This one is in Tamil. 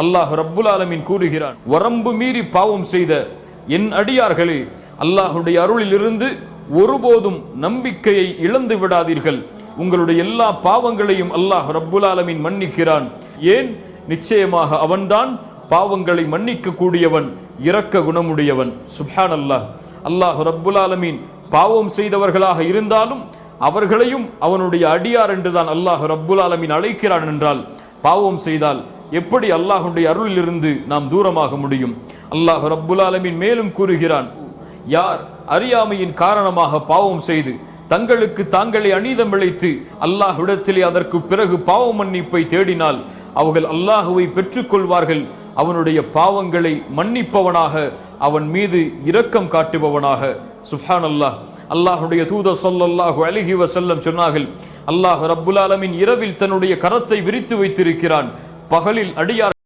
அல்லாஹ் ரப்புல் ஆலமீன் கூறுகிறான், வரம்பு மீறி பாவம் செய்த என் அடியார்களே, அல்லாஹுடைய அருளிலிருந்து ஒருபோதும் நம்பிக்கையை இழந்து விடாதீர்கள். உங்களுடைய எல்லா பாவங்களையும் அல்லாஹ் ரப்புல் ஆலமீன் மன்னிக்கிறான். ஏன்? நிச்சயமாக அவன்தான் பாவங்களை மன்னிக்க கூடியவன், இரக்க குணமுடையவன். சுப்ஹானல்லாஹ். அல்லாஹ் ரப்புல் ஆலமீன் பாவம் செய்தவர்களாக இருந்தாலும் அவர்களையும் அவனுடைய அடியார் என்றுதான் அல்லாஹ் ரப்புல் ஆலமீன் அழைக்கிறான் என்றால், பாவம் செய்தால் எப்படி அல்லாஹுடைய அருளிலிருந்து நாம் தூரமாக முடியும்? அல்லாஹ் ரப்புல் ஆலமீன் மேலும் கூறுகிறான், யார் அறியாமையின் காரணமாக பாவம் செய்து தங்களுக்கு தாங்களே அநீதம் இழைத்து அல்லாஹ்விடத்திலே அதற்கு பிறகு பாவ மன்னிப்பை தேடினால் அவர்கள் அல்லாஹுவை பெற்றுக்கொள்வார்கள். அவனுடைய பாவங்களை மன்னிப்பவனாக, அவன் மீது இரக்கம் காட்டுபவனாக. சுப்ஹானல்லாஹ். அல்லாஹுடைய தூதர் ஸல்லல்லாஹு அலைஹி வஸல்லம் சொன்னார்கள், அல்லாஹ் ரப்புல் ஆலமீன் இரவில் தன்னுடைய கரத்தை விரித்து வைத்திருக்கிறான், பகலில் அடியார்